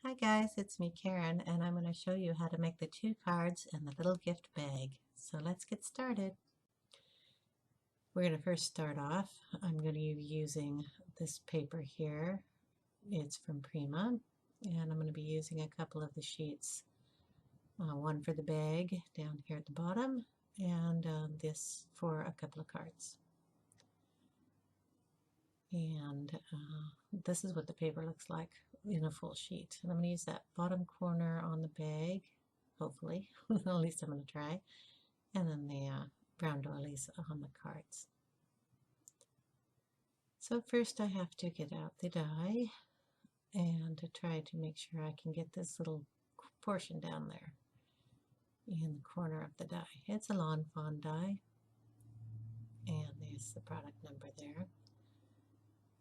Hi guys, it's me Karen, and I'm going to show you how to make the 2 cards and the little gift bag. So let's get started. We're going to first start off. I'm going to be using this paper here. It's from Prima, and I'm going to be using a couple of the sheets. One for the bag down here at the bottom, and this for a couple of cards. And this is what the paper looks like in a full sheet. And I'm going to use that bottom corner on the bag, hopefully. At least I'm going to try. And then the brown doilies on the cards. So first I have to get out the die and to try to make sure I can get this little portion down there in the corner of the die. It's a Lawn Fawn die, and there's the product number there.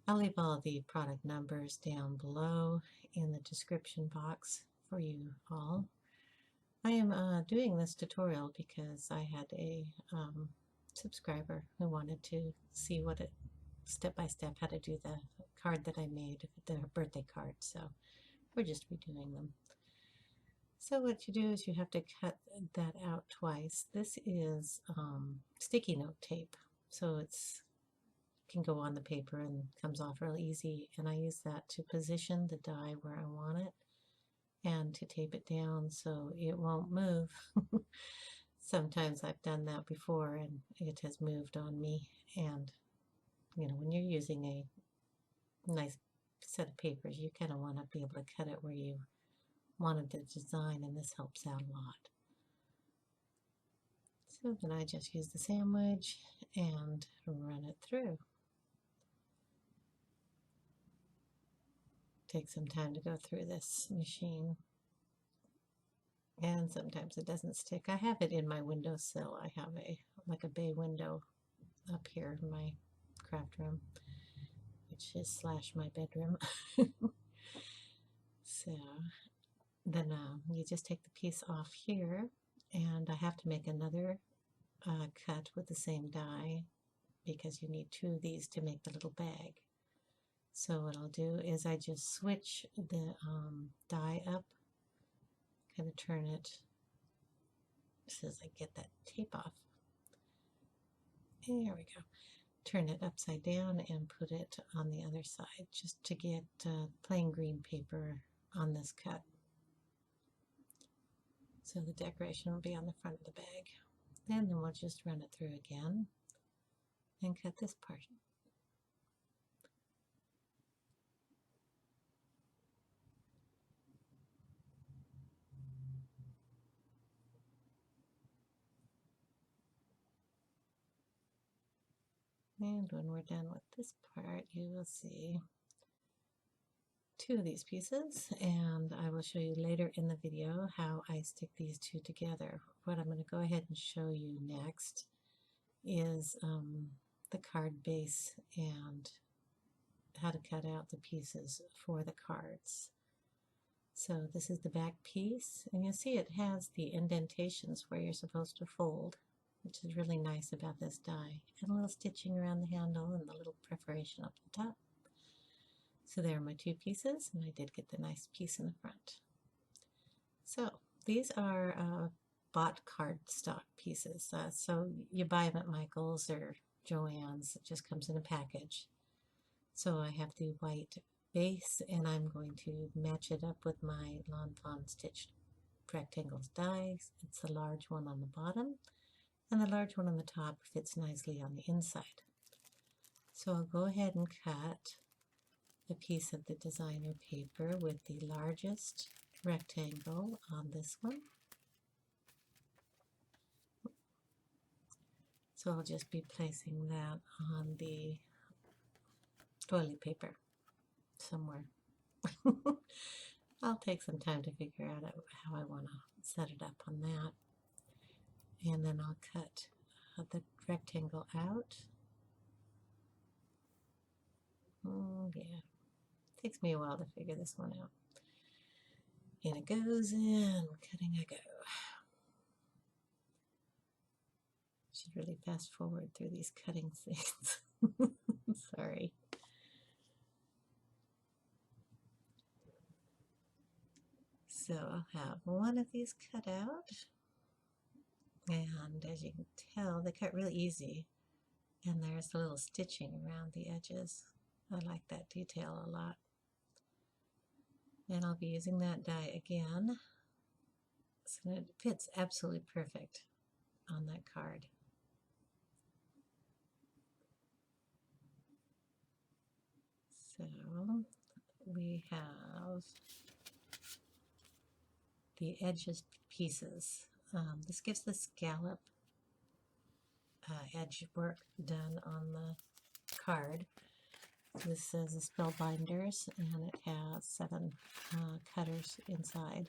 I'll leave all the product numbers down below in the description box for you all. I am doing this tutorial because I had a subscriber who wanted to see what it step by step how to do the card that I made, the birthday card. So we're just redoing them. So what you do is you have to cut that out twice. This is sticky note tape, so it's can go on the paper and comes off real easy, and I use that to position the die where I want it and to tape it down so it won't move. Sometimes I've done that before and it has moved on me, and you know, when you're using a nice set of papers, you kind of want to be able to cut it where you wanted the design, and this helps out a lot. So then I just use the sandwich and run it through. Take some time to go through this machine, and sometimes it doesn't stick. I have it in my windowsill. I have like a bay window up here in my craft room, which is / my bedroom. So then you just take the piece off here, and I have to make another cut with the same die because you need 2 of these to make the little bag. So what I'll do is I just switch the die up, kind of turn it so as I get that tape off. There we go. Turn it upside down and put it on the other side just to get plain green paper on this cut. So the decoration will be on the front of the bag. And then we'll just run it through again and cut this part. And when we're done with this part, you will see 2 of these pieces, and I will show you later in the video how I stick these 2 together. What I'm going to go ahead and show you next is the card base and how to cut out the pieces for the cards. So this is the back piece, and you'll see it has the indentations where you're supposed to fold, which is really nice about this die, and a little stitching around the handle and the little perforation up the top. So there are my 2 pieces, and I did get the nice piece in the front. So these are bought cardstock pieces. So you buy them at Michael's or Joann's. It just comes in a package. So I have the white base, and I'm going to match it up with my Lawn Fawn stitched rectangles dies. It's the large one on the bottom, and the large one on the top fits nicely on the inside. So I'll go ahead and cut a piece of the designer paper with the largest rectangle on this one. So I'll just be placing that on the doily paper somewhere. I'll take some time to figure out how I want to set it up on that. And then I'll cut the rectangle out. Yeah, takes me a while to figure this one out. And it goes in, cutting I go. Should really fast forward through these cutting scenes. Sorry. So I'll have one of these cut out, and as you can tell, they cut really easy, and there's a little stitching around the edges. I like that detail a lot. And I'll be using that die again, so it fits absolutely perfect on that card. So we have the edges pieces. This gives the scallop edge work done on the card. This is a Spellbinders, and it has 7 cutters inside.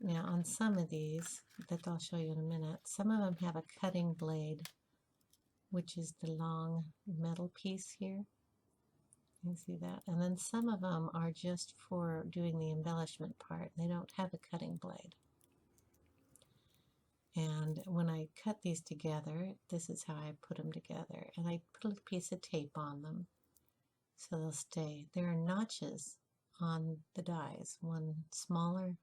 Now on some of these, that I'll show you in a minute, some of them have a cutting blade, which is the long metal piece here. You can see that. And then some of them are just for doing the embellishment part. They don't have a cutting blade. And when I cut these together, this is how I put them together. And I put a piece of tape on them so they'll stay. There are notches on the dies, one smaller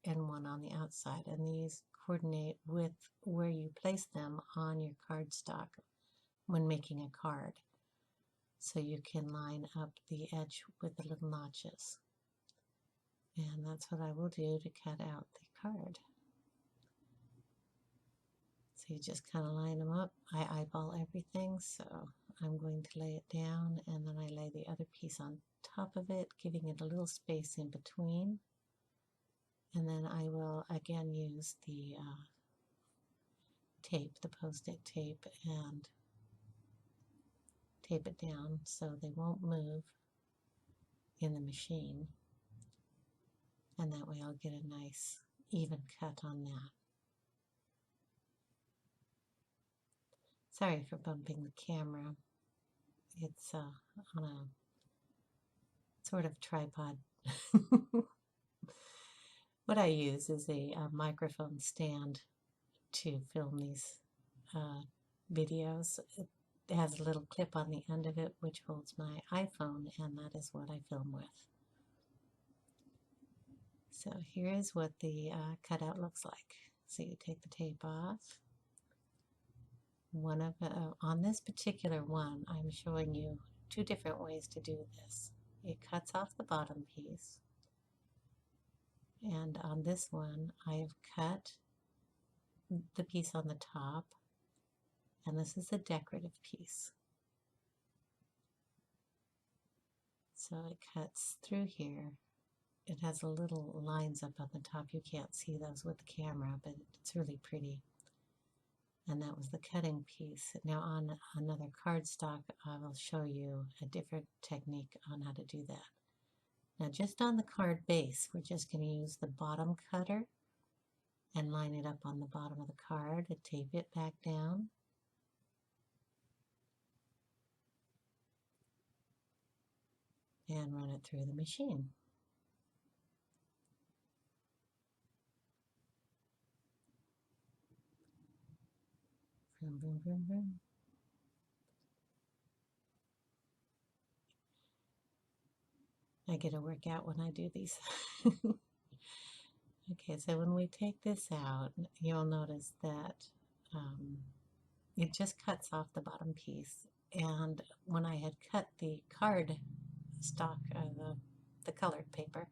and one on the outside. And these coordinate with where you place them on your cardstock when making a card. So you can line up the edge with the little notches. And that's what I will do to cut out the card. So you just kind of line them up. I eyeball everything, so I'm going to lay it down, and then I lay the other piece on top of it, giving it a little space in between. And then I will again use the tape, the post-it tape, and tape it down so they won't move in the machine. And that way I'll get a nice even cut on that. Sorry for bumping the camera. It's on a sort of tripod. What I use is a microphone stand to film these videos. It has a little clip on the end of it which holds my iPhone, and that is what I film with. So here is what the cutout looks like. So you take the tape off. On this particular one, I'm showing you 2 different ways to do this. It cuts off the bottom piece, and on this one I have cut the piece on the top, and this is a decorative piece. So it cuts through here. It has a little lines up on the top. You can't see those with the camera, but it's really pretty. And that was the cutting piece. Now on another cardstock, I will show you a different technique on how to do that. Now just on the card base, we're just going to use the bottom cutter and line it up on the bottom of the card and tape it back down. And run it through the machine. Vroom, vroom, vroom, vroom. I get a workout when I do these. Okay, so when we take this out, you'll notice that it just cuts off the bottom piece. And when I had cut the card stock, the colored paper,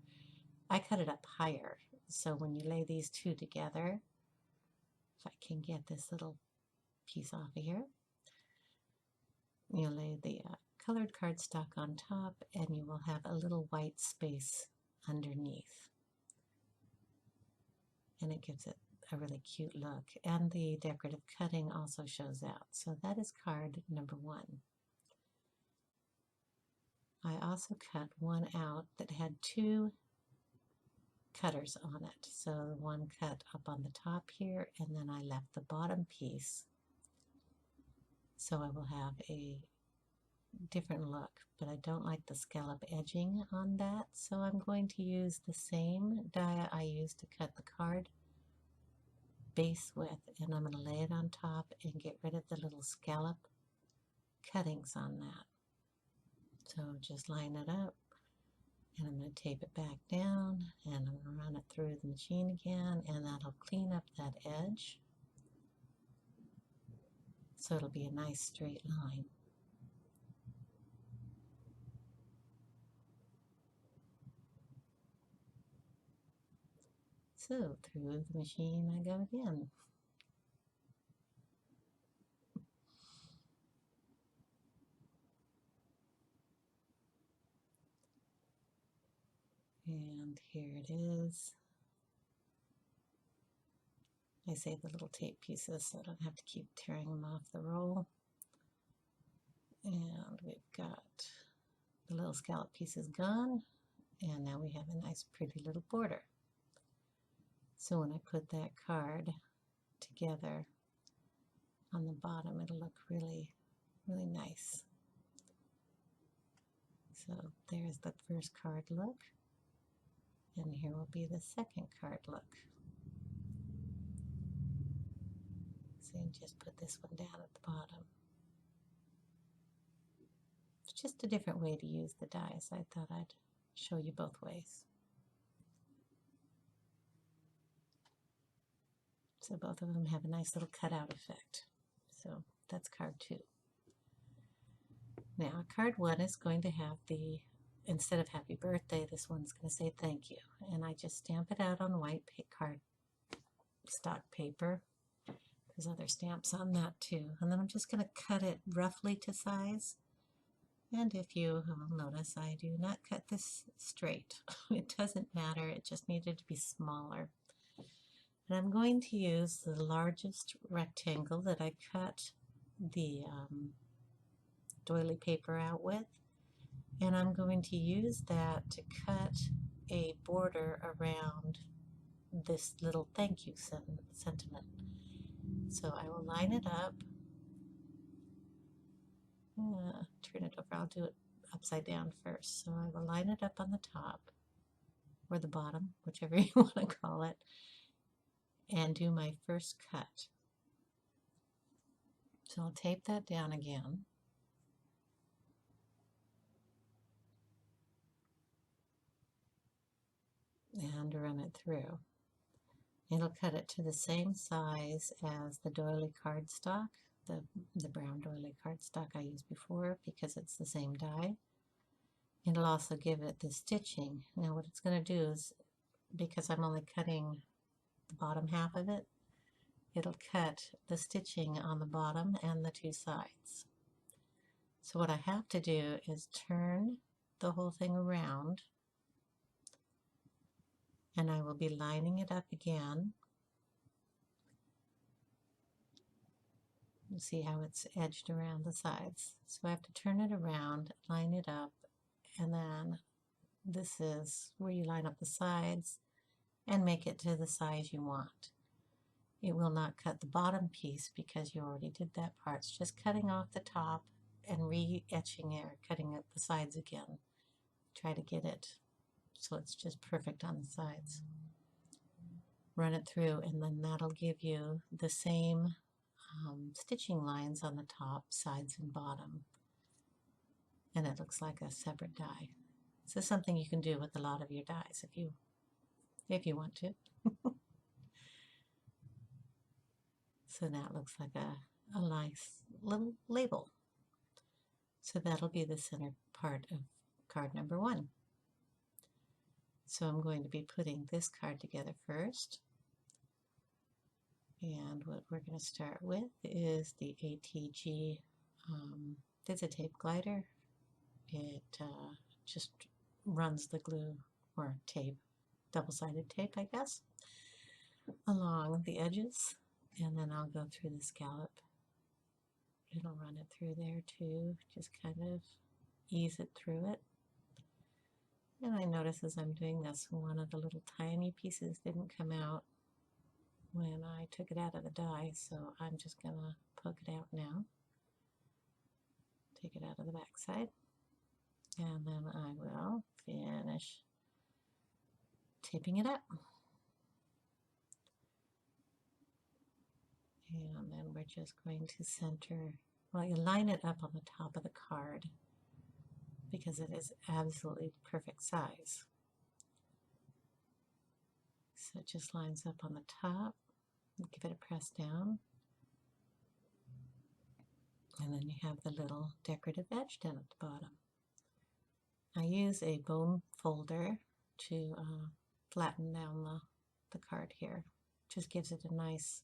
I cut it up higher. So when you lay these 2 together, if I can get this little piece off of here, you lay the colored cardstock on top, and you will have a little white space underneath. And it gives it a really cute look. And the decorative cutting also shows out. So that is card number 1. I also cut one out that had 2 cutters on it. So one cut up on the top here, and then I left the bottom piece. So I will have a different look, but I don't like the scallop edging on that, so I'm going to use the same die I used to cut the card base with, and I'm going to lay it on top and get rid of the little scallop cuttings on that. So just line it up, and I'm going to tape it back down, and I'm going to run it through machine again, and that'll clean up that edge. So it'll be a nice straight line. So through the machine I go again. And here it is. I save the little tape pieces so I don't have to keep tearing them off the roll. And we've got the little scallop pieces gone. And now we have a nice pretty little border. So when I put that card together on the bottom, it'll look really, really nice. So there's the first card look. And here will be the second card look. So just put this one down at the bottom. It's just a different way to use the dies. I thought I'd show you both ways. So both of them have a nice little cutout effect. So that's card 2. Now card 1 is going to have the, instead of happy birthday, this one's going to say thank you. And I just stamp it out on white card stock paper. There's other stamps on that too. And then I'm just going to cut it roughly to size. And if you will notice, I do not cut this straight. It doesn't matter, it just needed to be smaller. And I'm going to use the largest rectangle that I cut the doily paper out with. And I'm going to use that to cut a border around this little thank you sentiment. So I will line it up. Turn it over. I'll do it upside down first. So I will line it up on the top or the bottom, whichever you want to call it, and do my first cut. So I'll tape that down again. And run it through. It'll cut it to the same size as the doily cardstock, the brown doily cardstock I used before, because it's the same die. It'll also give it the stitching. Now what it's going to do is, because I'm only cutting the bottom half of it, it'll cut the stitching on the bottom and the 2 sides. So what I have to do is turn the whole thing around, and I will be lining it up again. You see how it's edged around the sides. So I have to turn it around, line it up, and then this is where you line up the sides and make it to the size you want. It will not cut the bottom piece because you already did that part. It's just cutting off the top and re-etching it, or cutting up the sides again. Try to get it so it's just perfect on the sides. Run it through, and then that'll give you the same stitching lines on the top, sides, and bottom. And it looks like a separate die. This is something you can do with a lot of your dies if you want to. So that looks like a nice little label. So that'll be the center part of card number 1. So I'm going to be putting this card together first. And what we're going to start with is the ATG Tape glider. It just runs the glue or tape, double-sided tape, I guess, along the edges. And then I'll go through the scallop. It'll run it through there too, just kind of ease it through it. And I notice as I'm doing this, one of the little tiny pieces didn't come out when I took it out of the die, so I'm just going to poke it out now. Take it out of the back side, and then I will finish taping it up. And then we're just going to center, well, you line it up on the top of the card because it is absolutely perfect size. So it just lines up on the top. Give it a press down. And then you have the little decorative edge down at the bottom. I use a bone folder to flatten down the card here. Just gives it a nice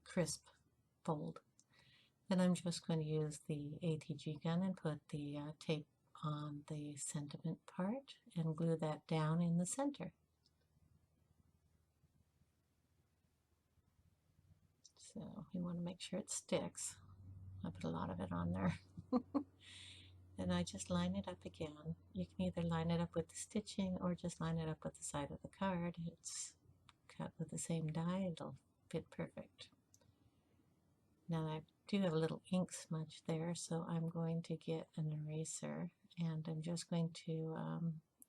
crisp fold. Then I'm just going to use the ATG gun and put the tape on the sentiment part and glue that down in the center. So you want to make sure it sticks. I put a lot of it on there. And I just line it up again. You can either line it up with the stitching or just line it up with the side of the card. It's cut with the same die, it'll fit perfect. Now I do have a little ink smudge there, so I'm going to get an eraser and I'm just going to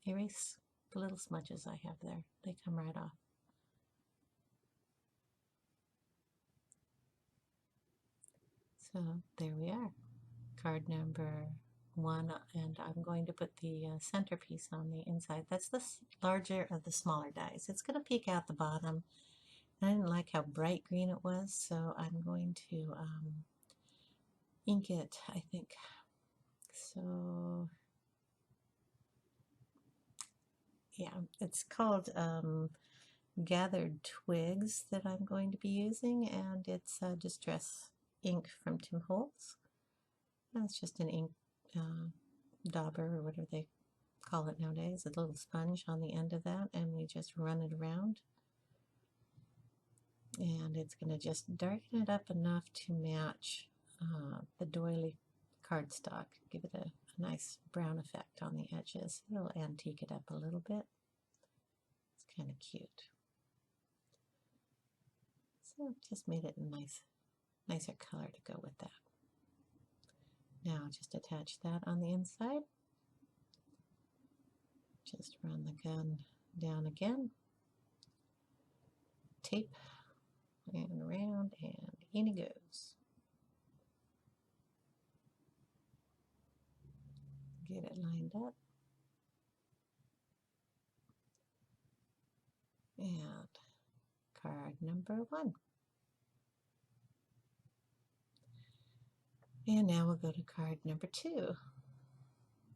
erase the little smudges I have there. They come right off. So there we are, card number 1, and I'm going to put the centerpiece on the inside. That's the larger of the smaller dies. It's going to peek out the bottom. I didn't like how bright green it was, so I'm going to ink it, I think. So yeah, it's called Gathered Twigs that I'm going to be using, and it's Distress ink from Tim Holtz. That's just an ink dauber, or whatever they call it nowadays, a little sponge on the end of that, and we just run it around. And it's going to just darken it up enough to match the Doily cardstock. Give it a nice brown effect on the edges. It'll antique it up a little bit. It's kind of cute. So just made it a nicer color to go with that. Now just attach that on the inside. Just run the gun down again. Tape and around, and in it goes. Get it lined up. And card number 1. And now we'll go to card number 2.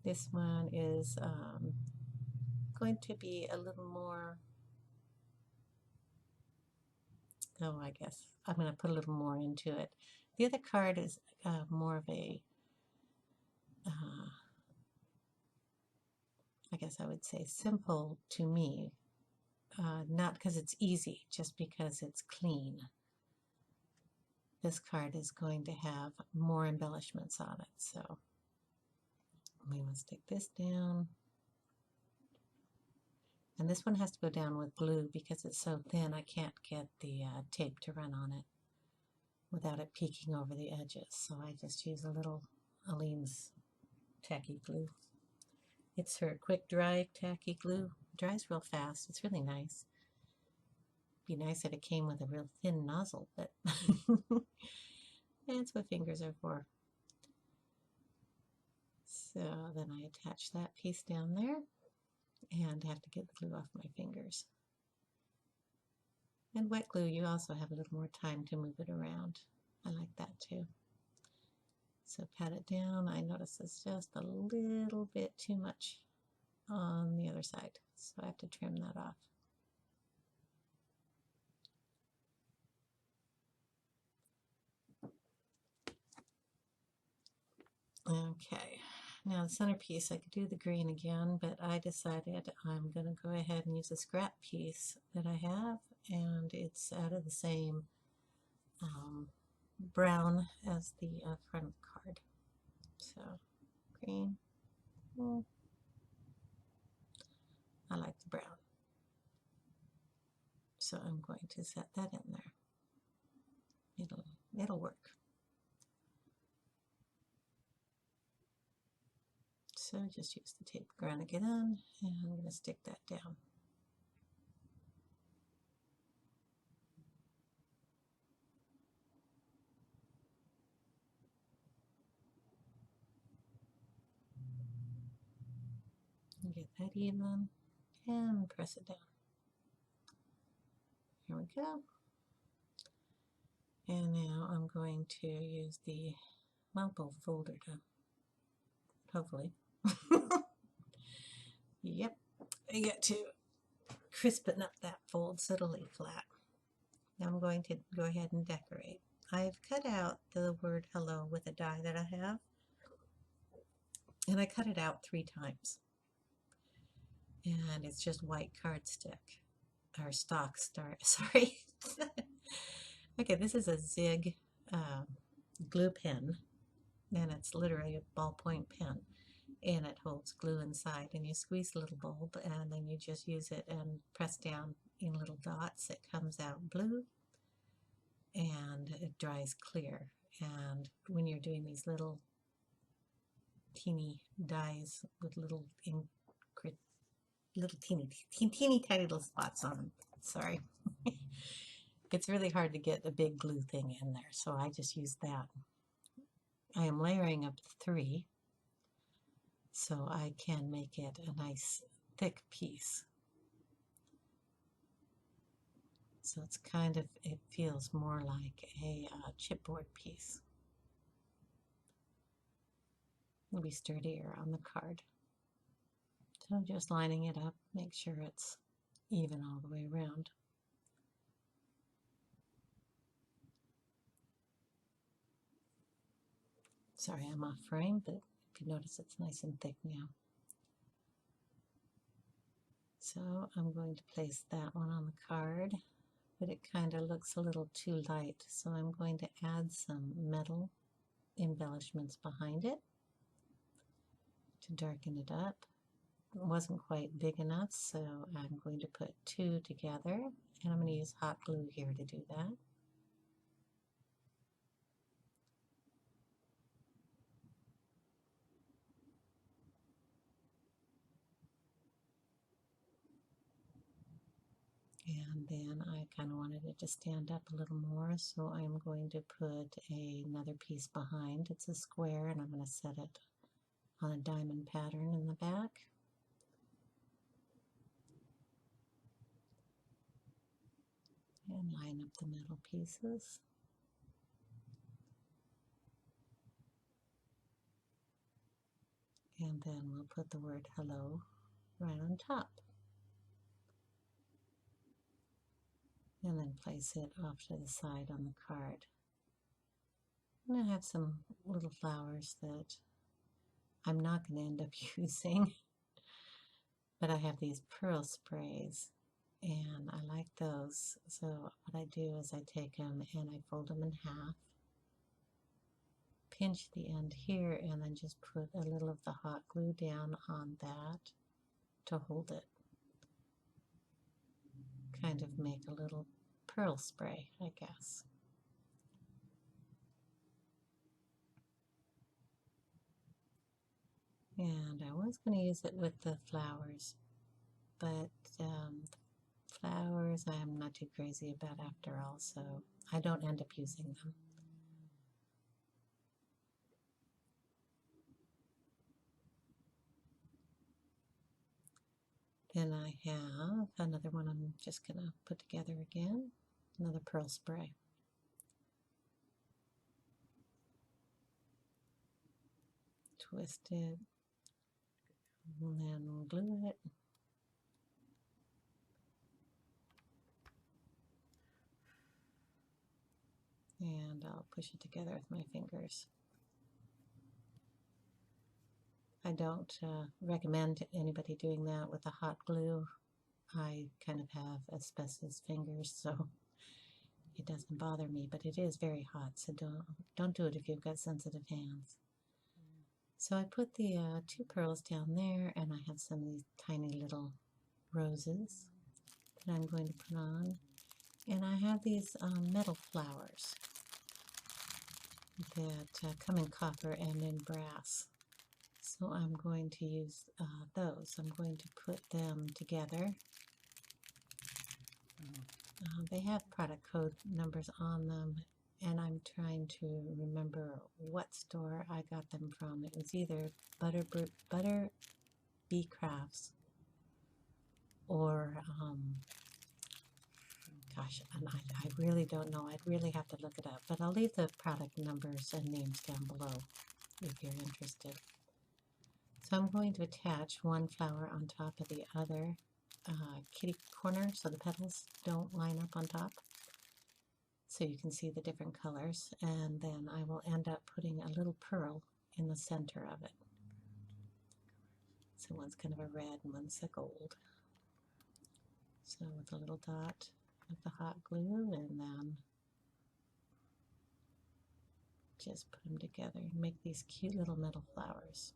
This one is going to be a little more, I guess I'm going to put a little more into it. The other card is more of a, I guess I would say simple to me. Not because it's easy, just because it's clean. This card is going to have more embellishments on it, so we will stick this down. And this one has to go down with glue because it's so thin I can't get the tape to run on it without it peeking over the edges. So I just use a little Aleene's tacky glue. It's her quick dry tacky glue. It dries real fast. It's really nice. Be nice if it came with a real thin nozzle, but that's what fingers are for. So then I attach that piece down there and have to get the glue off my fingers. And wet glue, you also have a little more time to move it around. I like that too. So pat it down. I notice it's just a little bit too much on the other side, so I have to trim that off. Okay, now the centerpiece, I could do the green again, but I decided I'm going to go ahead and use a scrap piece that I have, and it's out of the same brown as the front of the card. So green, I like the brown, so I'm going to set that in there. It'll work. So just use the tape ground again, and I'm going to stick that down. Get that even and press it down. Here we go. And now I'm going to use the Moupo folder to, hopefully. Yep, I get to crispen up that fold so it'll lay flat. Now I'm going to go ahead and decorate. I've cut out the word hello with a die that I have, and I cut it out 3 times. And it's just white cardstock, or stock star, sorry. Okay, this is a Zig glue pen, and it's literally a ballpoint pen, and it holds glue inside, and you squeeze a little bulb, and then you just use it and press down in little dots. It comes out blue, and it dries clear. And when you're doing these little teeny dies with little teeny tiny little spots on them, sorry. It's really hard to get a big glue thing in there, so I just use that. I am layering up 3 so I can make it a nice thick piece. So it's kind of, it feels more like a chipboard piece. It'll be sturdier on the card. So just lining it up, make sure it's even all the way around. Sorry, I'm off frame, but if you notice it's nice and thick now. So I'm going to place that one on the card, but it kind of looks a little too light, so I'm going to add some metal embellishments behind it to darken it up. It wasn't quite big enough, so I'm going to put 2 together, and I'm going to use hot glue here to do that. And then I kind of wanted it to stand up a little more, so I'm going to put another piece behind. It's a square, and I'm going to set it on a diamond pattern in the back. And line up the middle pieces. And then we'll put the word hello right on top. And then place it off to the side on the card. And I have some little flowers that I'm not going to end up using, but I have these pearl sprays, and I like those. So what I do is I take them and I fold them in half, pinch the end here, and then just put a little of the hot glue down on that to hold it. Kind of make a little pearl spray, I guess. And I was going to use it with the flowers, but flowers I'm not too crazy about after all, so I don't end up using them. Then I have another one I'm just going to put together again, another pearl spray. Twist it, and then glue it. And I'll push it together with my fingers. I don't recommend anybody doing that with a hot glue. I kind of have asbestos fingers, so it doesn't bother me, but it is very hot, so don't do it if you've got sensitive hands. So I put the 2 pearls down there, and I have some of these tiny little roses that I'm going to put on. And I have these metal flowers that come in copper and in brass. So I'm going to use those. I'm going to put them together. They have product code numbers on them, and I'm trying to remember what store I got them from. It was either Butter Bee Crafts or gosh, and I really don't know. I'd really have to look it up, but I'll leave the product numbers and names down below if you're interested. So I'm going to attach one flower on top of the other kitty corner so the petals don't line up on top, so you can see the different colors, and then I will end up putting a little pearl in the center of it. So one's kind of a red and one's a gold. So with a little dot of the hot glue, and then just put them together and make these cute little metal flowers.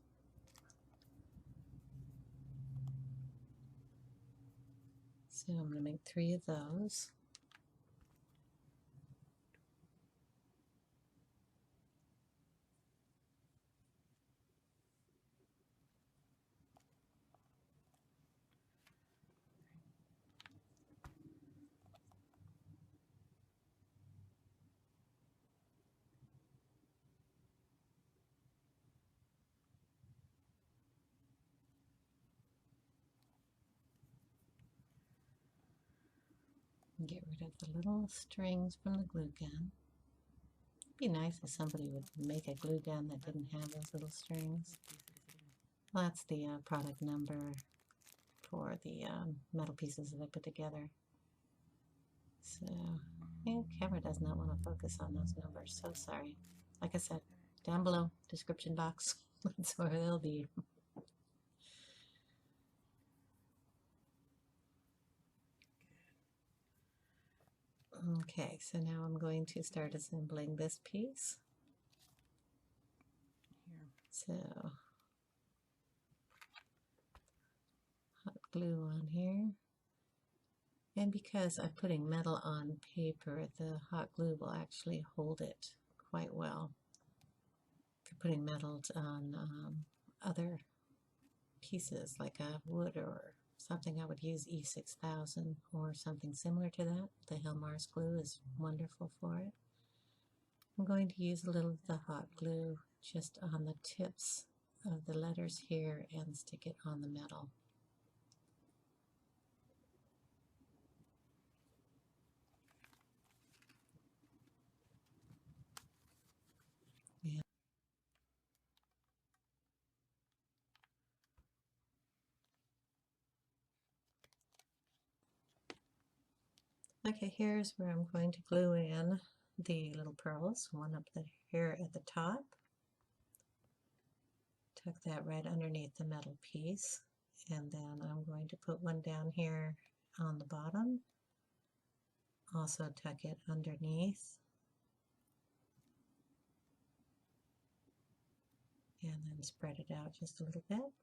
So I'm going to make 3 of those. Get rid of the little strings from the glue gun. It'd be nice if somebody would make a glue gun that didn't have those little strings. Well, that's the product number for the metal pieces that I put together. So, the camera does not want to focus on those numbers, so sorry. Like I said, down below, description box, that's where they'll be. Okay, so now I'm going to start assembling this piece. So, hot glue on here. And because I'm putting metal on paper, the hot glue will actually hold it quite well. If you're putting metal on other pieces like a wood or something, I would use E6000 or something similar to that. The Hilmar's glue is wonderful for it. I'm going to use a little of the hot glue just on the tips of the letters here and stick it on the metal. Yeah. Okay, here's where I'm going to glue in the little pearls, one up here at the top. Tuck that right underneath the metal piece, and then I'm going to put one down here on the bottom. Also tuck it underneath, and then spread it out just a little bit.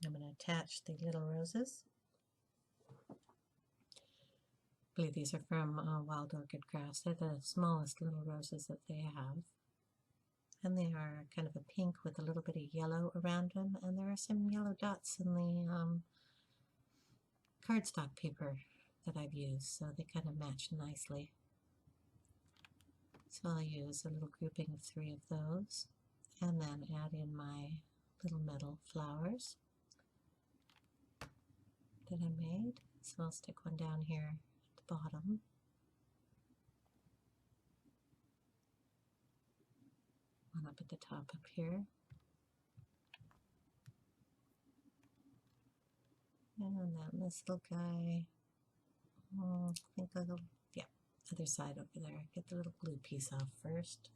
I'm going to attach the little roses. I believe these are from Wild Orchid Crafts. They're the smallest little roses that they have. And they are kind of a pink with a little bit of yellow around them. And there are some yellow dots in the cardstock paper that I've used, so they kind of match nicely. So I'll use a little grouping of 3 of those, and then add in my little metal flowers that I made. So I'll stick one down here at the bottom. One up at the top up here. And then this little guy, I think a little, yeah, other side over there. Get the little glue piece off first.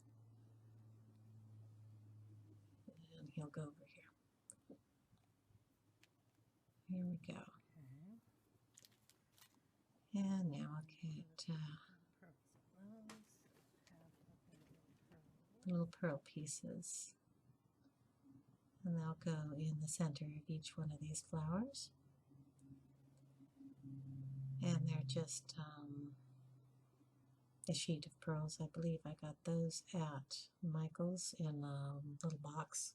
And he'll go over here. Here we go. And now I'll get little pearl pieces, and they'll go in the center of each one of these flowers. And they're just a sheet of pearls. I believe I got those at Michael's in a little box,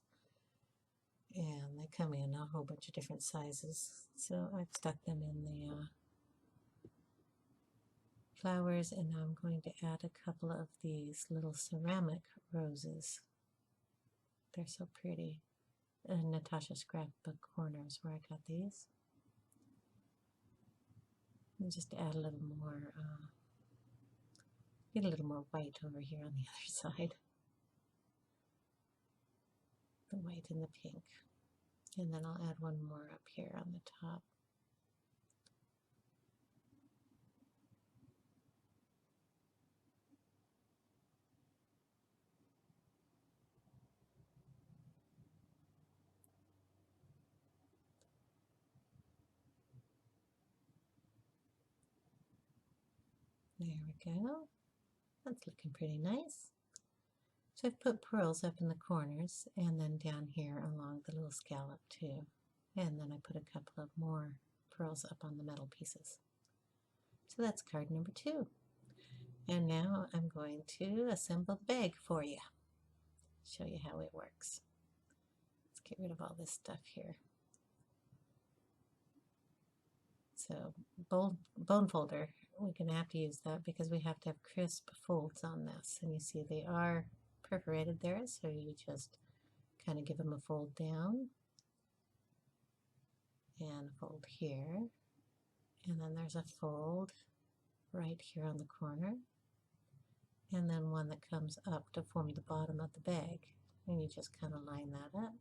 and they come in a whole bunch of different sizes. So I've stuck them in the flowers, and now I'm going to add a couple of these little ceramic roses. They're so pretty. Natasha Scrapbook Corners where I got these. And just add a little more, get a little more white over here on the other side. The white and the pink. And then I'll add one more up here on the top. There we go. That's looking pretty nice. So I've put pearls up in the corners and then down here along the little scallop too. And then I put a couple of more pearls up on the metal pieces. So that's card number 2. And now I'm going to assemble the bag for you. Show you how it works. Let's get rid of all this stuff here. So bone folder, we're going to have to use that because we have to have crisp folds on this. And you see they are perforated there, so you just kind of give them a fold down and a fold here. And then there's a fold right here on the corner. And then one that comes up to form the bottom of the bag. And you just kind of line that up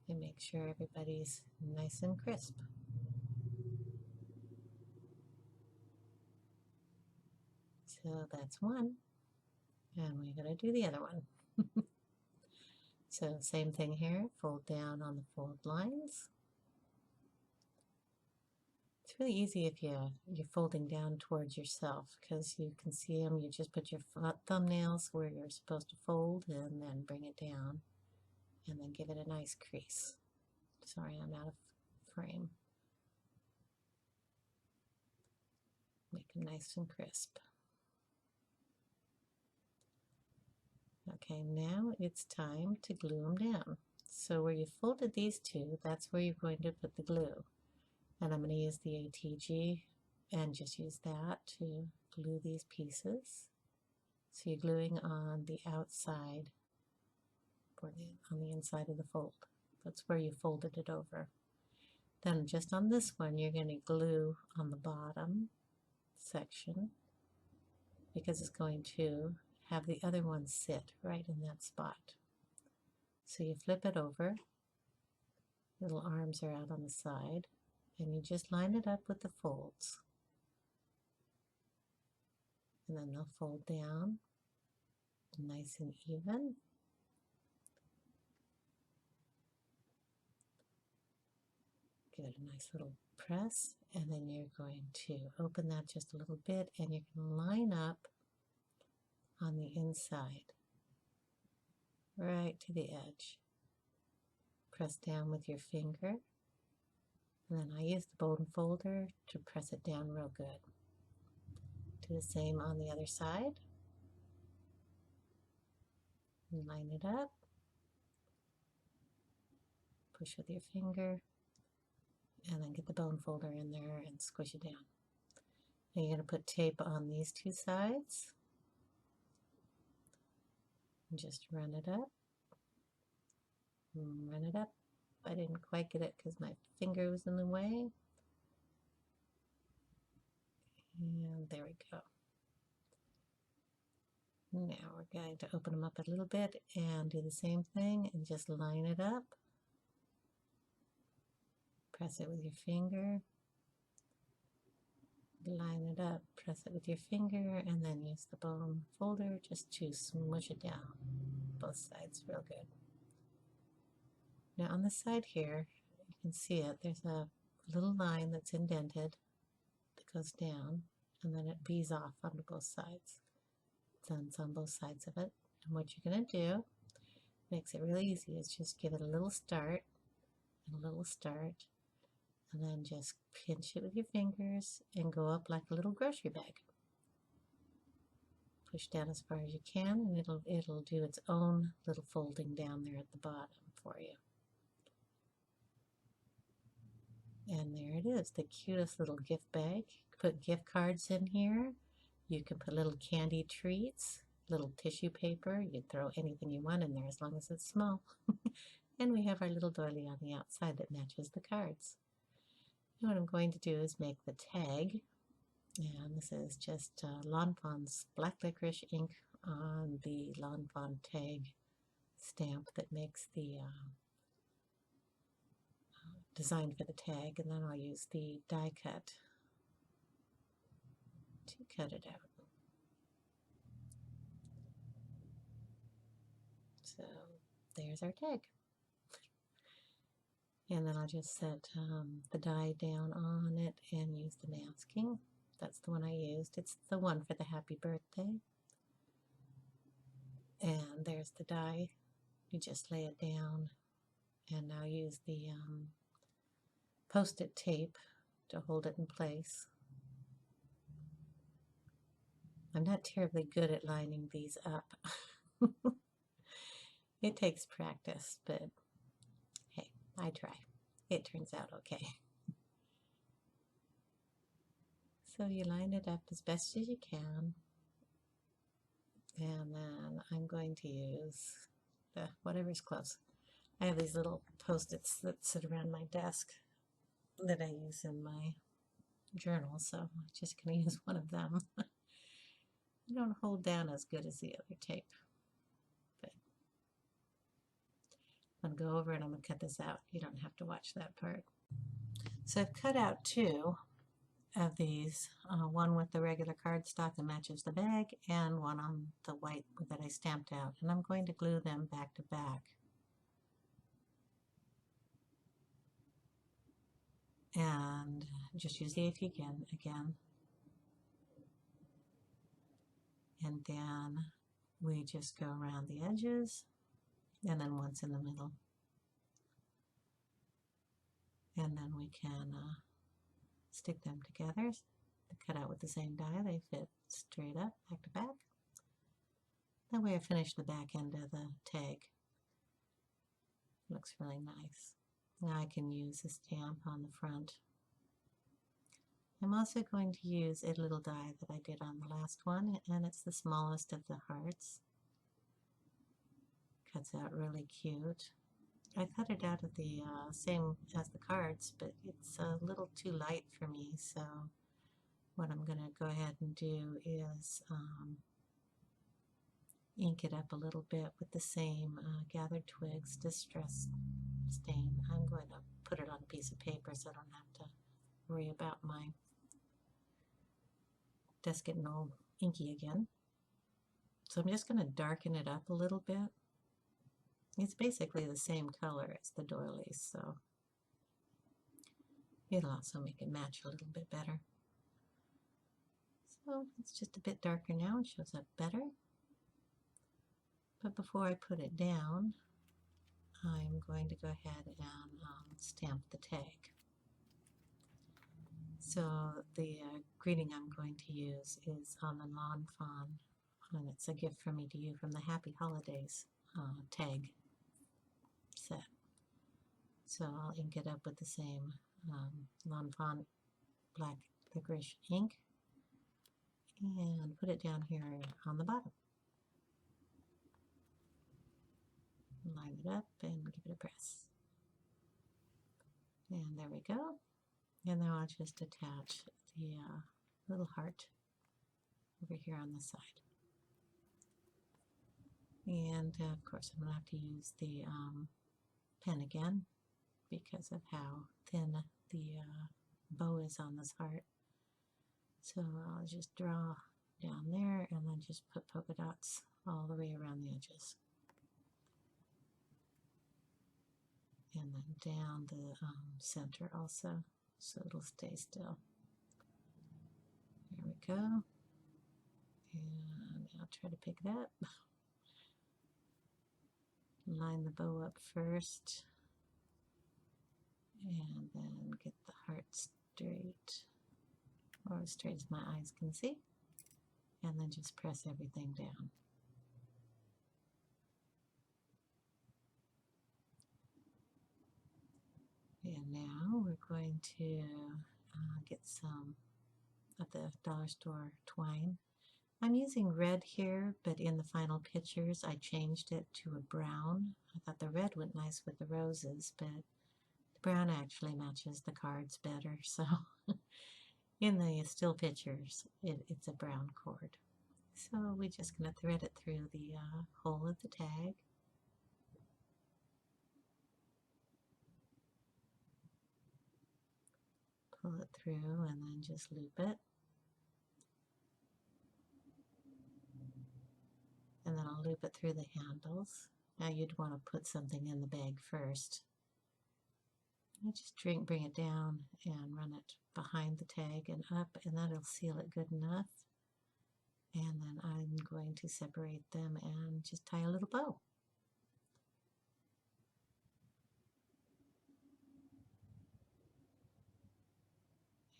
and make sure everybody's nice and crisp. So that's one, and we're going to do the other one. So same thing here, fold down on the fold lines. It's really easy if you're folding down towards yourself because you can see them. You just put your thumbnails where you're supposed to fold and then bring it down and then give it a nice crease. Sorry, I'm out of frame. Make them nice and crisp. Okay, now it's time to glue them down. So where you folded these two, that's where you're going to put the glue. And I'm going to use the ATG and just use that to glue these pieces. So you're gluing on the outside, or on the inside of the fold. That's where you folded it over. Then just on this one, you're going to glue on the bottom section because it's going to have the other one sit right in that spot. So you flip it over, little arms are out on the side, and you just line it up with the folds. And then they'll fold down nice and even. Give it a nice little press, and then you're going to open that just a little bit, and you can line up on the inside, right to the edge. Press down with your finger, and then I use the bone folder to press it down real good. Do the same on the other side. Line it up, push with your finger, and then get the bone folder in there and squish it down. Now you're going to put tape on these two sides. And just run it up. Run it up. I didn't quite get it because my finger was in the way. And there we go. Now we're going to open them up a little bit and do the same thing and just line it up. Press it with your finger. Line it up, press it with your finger, and then use the bone folder just to smush it down both sides real good. Now on the side here, you can see it, there's a little line that's indented that goes down, and then it bees off onto both sides. It's on both sides of it. And what you're going to do, makes it really easy, is just give it a little start, and a little start, and then just pinch it with your fingers and go up like a little grocery bag. Push down as far as you can, and it'll do its own little folding down there at the bottom for you. And there it is, the cutest little gift bag. Put gift cards in here. You can put little candy treats, little tissue paper. You can throw anything you want in there as long as it's small. And we have our little doily on the outside that matches the cards. What I'm going to do is make the tag And this is just Lawn Fawn's black licorice ink on the Lawn Fawn tag stamp that makes the design for the tag, and then I'll use the die cut to cut it out. So there's our tag. And then I'll just set the die down on it and use the masking. That's the one I used. It's the one for the happy birthday. And there's the die. You just lay it down, and now use the Post-it tape to hold it in place. I'm not terribly good at lining these up. It takes practice, but hey, I try. It turns out okay. So you line it up as best as you can, and then I'm going to use whatever's close. I have these little Post-its that sit around my desk that I use in my journal, so I'm just going to use one of them. They don't hold down as good as the other tape, but I'm going to go over and I'm going to cut this out. You don't have to watch that part. So I've cut out two of these, one with the regular cardstock that matches the bag, and one on the white that I stamped out, and I'm going to glue them back to back. And just use the AP again, and then we just go around the edges, and then once in the middle, and then we can stick them together, cut out with the same die. They fit straight up, back to back. That way I finish the back end of the tag. Looks really nice. Now I can use a stamp on the front. I'm also going to use a little die that I did on the last one, and it's the smallest of the hearts. Cuts out really cute. I cut it out of the same as the cards, but it's a little too light for me, so what I'm going to go ahead and do is ink it up a little bit with the same Gathered Twigs Distress stain. I'm going to put it on a piece of paper so I don't have to worry about my desk getting all inky again. So I'm just going to darken it up a little bit. It's basically the same color as the doilies, so it'll also make it match a little bit better. So it's just a bit darker now, it shows up better. But before I put it down, I'm going to go ahead and stamp the tag. So the greeting I'm going to use is on the Lawn Fawn, and it's a gift from me to you from the Happy Holidays tag set. So I'll ink it up with the same Lawn Fawn black licorice ink and put it down here on the bottom. Line it up and give it a press. And there we go. And now I'll just attach the little heart over here on the side. And of course I'm going to have to use the pen again because of how thin the bow is on this heart. So I'll just draw down there and then just put polka dots all the way around the edges. And then down the center also, so it'll stay still. There we go. And I'll try to pick it up. Line the bow up first, and then get the heart straight, or as straight as my eyes can see, and then just press everything down. And now we're going to get some of the dollar store twine. I'm using red here, but in the final pictures I changed it to a brown. I thought the red went nice with the roses, but the brown actually matches the cards better. So In the still pictures, it's a brown cord. So we're just going to thread it through the hole of the tag. Pull it through and then just loop it. And then I'll loop it through the handles. Now you'd want to put something in the bag first. I just bring it down and run it behind the tag and up, and that'll seal it good enough. And then I'm going to separate them and just tie a little bow.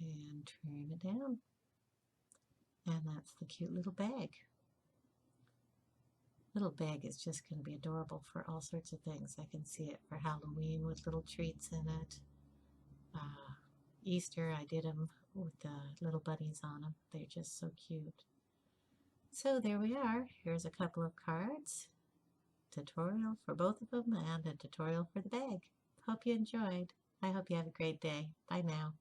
And turn it down. And that's the cute little bag. Little bag is just going to be adorable for all sorts of things. I can see it for Halloween with little treats in it. Easter, I did them with the little bunnies on them. They're just so cute. So there we are. Here's a couple of cards. Tutorial for both of them and a tutorial for the bag. Hope you enjoyed. I hope you have a great day. Bye now.